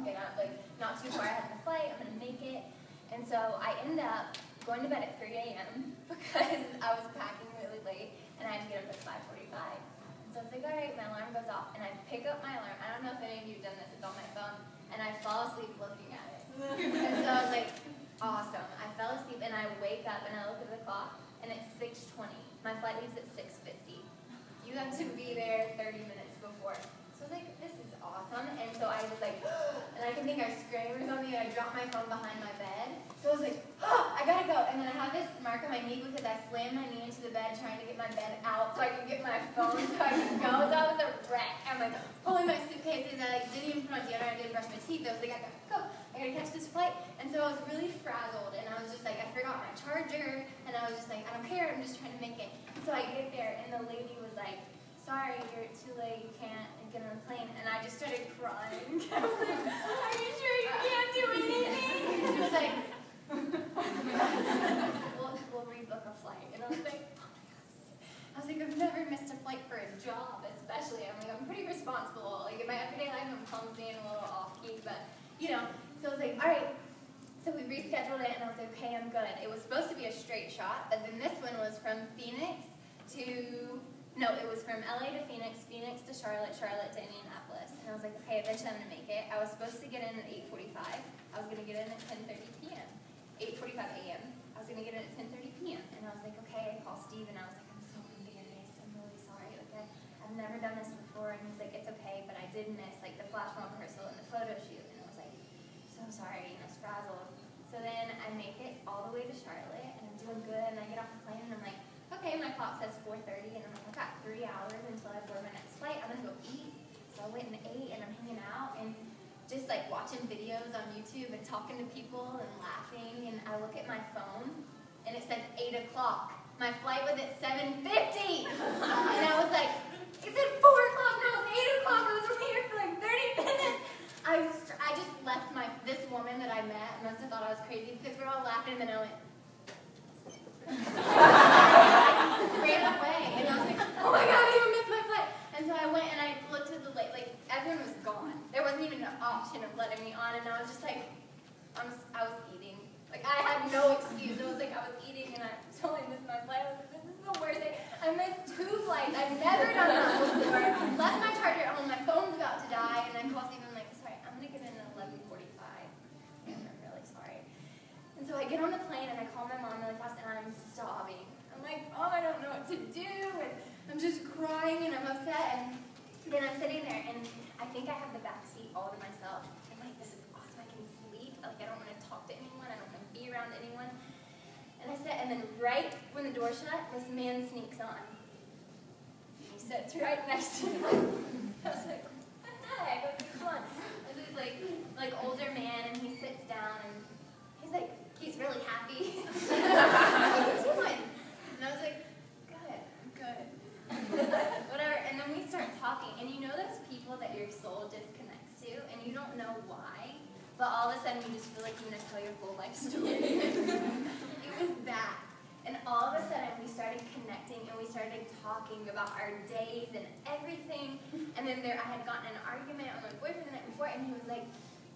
get up, like, not too far ahead of the flight, I'm going to make it. And so I end up going to bed at 3 a.m. because I was packing really late, and I had to get up at 5:45. And so I was like, all right, my alarm goes off, and I pick up my alarm. I don't know if any of you have done this, it's on my phone, and I fall asleep looking at it. And so I was like, awesome. I fell asleep, and I wake up, and I look at the clock, and it's 6:20. My flight leaves at 6:50. You have to be there 30 minutes before. So I was like, this is awesome. And so I was like, and I can think I screamed or something, and I dropped my phone behind my bed. So I was like, I gotta go. And then I have this mark on my knee because I slammed my knee into the bed trying to get my bed out so I could get my phone so I could go. So I was a wreck. I'm like pulling my suitcases. I didn't even put on deodorant. I didn't brush my teeth. I was like, I gotta go. I gotta catch this flight. And so I was really frazzled. And I was just like, I forgot my charger. And I was just like, I don't care. I'm just trying to make it. So I get there, and the lady was like, sorry, you're too late, you can't get on the plane. And I just started crying. I was like, are you sure you can't do anything? And she was like, we'll rebook a flight. And I was like, oh my God. I was like, I've never missed a flight for a job, especially. I'm like, I'm pretty responsible. Like, in my everyday life, I'm clumsy and a little off-key, but, you know. So I was like, all right. So we rescheduled it, and I was like, okay, I'm good. It was supposed to be a straight shot, but then this one was from Phoenix to... No, it was from LA to Phoenix, Phoenix to Charlotte, Charlotte to Indianapolis. And I was like, okay, eventually I'm going to make it. I was supposed to get in at 8:45. I was going to get in at 10:30 p.m. 8:45 a.m. I was going to get in at 10:30 p.m. And I was like, okay, I called Steve, and I was like, I'm so embarrassed. I'm really sorry. Like, I've never done this before. And he was like, it's okay, but I did miss, like, the flash mob rehearsal and the photo shoot. And I was like, so sorry, frazzled. So then I make it all the way to Charlotte, and I'm doing good, and I get off the plane, and I'm like, okay, my clock says 4:30, and I'm like, I've got 3 hours until I board my next flight. I'm going to go eat. So I went and ate, and I'm hanging out, and just like watching videos on YouTube and talking to people and laughing, and I look at my phone, and it says 8 o'clock. My flight was at 7:50, and I was like, it said 4 o'clock, no, it's 8 o'clock. I was only here for like 30 minutes. I just left this woman that I met, must have thought I was crazy, because we're all laughing, and then I went, ran away, and I was like, oh my God, I even missed my flight. And so I went and I looked at the late, like, everyone was gone. There wasn't even an option of letting me on, and I was just like, I was eating. Like, I had no excuse. It was like I was eating, and I totally missed my flight. I was like, this is the worst thing. I missed 2 flights. I've never done that before. Left my charger at home. My phone's about to die, and I called Steve, and I'm like, sorry, I'm going to get in at 11:45. And I'm really sorry. And so I get on the plane, and I call my mom really fast, and I'm sobbing. I'm like, oh, I don't know what to do, and I'm just crying, and I'm upset, and then I'm sitting there, and I think I have the back seat all to myself. I'm like, this is awesome, I can sleep, like, I don't want to talk to anyone, I don't want to be around anyone. And I sit, and then right when the door shut, this man sneaks on. He sits right next to me. I was like, what the heck, what's going on? This is like older man, and he sits down, and he's like, he's really happy. What are you doing? And I was like, good, I'm good. Whatever. And then we start talking, and you know those people that your soul disconnects to, and you don't know why, but all of a sudden you just feel like you want to tell your whole life story. It was that. And all of a sudden we started connecting, and we started talking about our days and everything. And then I had gotten in an argument with my boyfriend the night before, and he was like,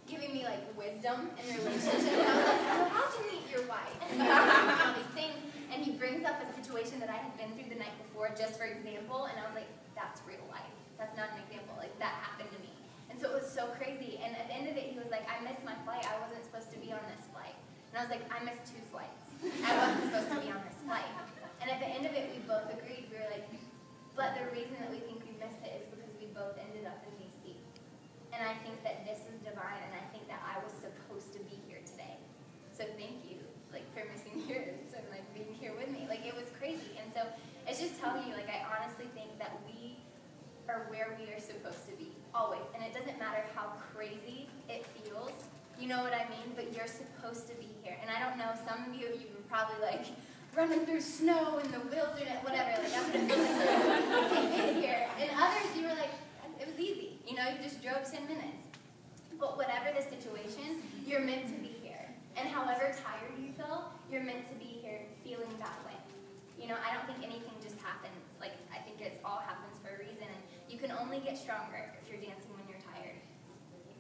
giving me like wisdom in relationships. And I was like, so how'd you meet your wife? And he was talking about all these things, and he brings up a situation that I had been through the night before, just for example, and I was like, that's real life. That's not an example. Like, that happened to me. And so it was so crazy. And at the end of it, he was like, I missed my flight. I wasn't supposed to be on this flight. And I was like, I missed 2 flights. I wasn't supposed to be on this flight. And at the end of it, we both agreed. We were like, but the reason that we think we missed it is because we both ended up in these seats. And I think that this is divine, and I think that I was supposed to be here today. So thank you, like, for missing yours and, like, being here with me. Like, it was crazy. And so it's just telling you, like, I honestly think that we are where we are supposed to be, always. And it doesn't matter how crazy it feels. You know what I mean? But you're supposed to be here. And I don't know, some of you were probably, like, running through snow in the wilderness, whatever. Like, that's what it feels like to get here. And others, you were like, it was easy. You know, you just drove 10 minutes. But whatever the situation, you're meant to be here. And however tired you feel, you're meant to be here feeling that way. You know, I don't think anything just happens. Like, I think it all happens for a reason. And you can only get stronger if you're dancing when you're tired.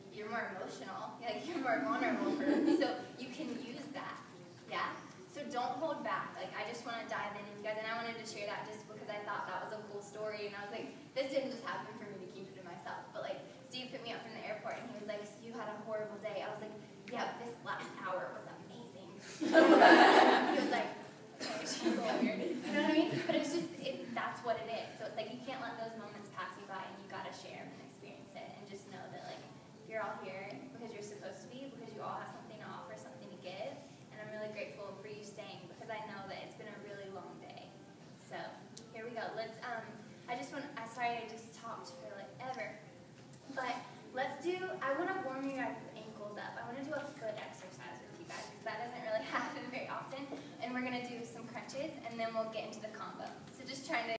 You're more more emotional, like you're more vulnerable, so you can use that, yeah? So don't hold back. Like, I just want to dive in with you guys, and I wanted to share that just because I thought that was a cool story, and I was like, this didn't just happen for me to keep it to myself, but like, Steve picked me up from the airport, and he was like, so you had a horrible day. I was like, yeah, this last hour was amazing. He was like, okay, she's so weird. You know what I mean? But it's just, that's what it is. So it's like, you can't let those moments pass you by, and you got to share and experience it, and just know that like, you're all here because you're supposed to be, because you all have something to offer, something to give, and I'm really grateful for you staying, because I know that it's been a really long day. So, here we go. Let's, sorry I just talked for like ever, but let's do, I want to warm you guys' ankles up. I want to do a foot exercise with you guys, because that doesn't really happen very often, and we're going to do some crunches, and then we'll get into the combo. So just trying to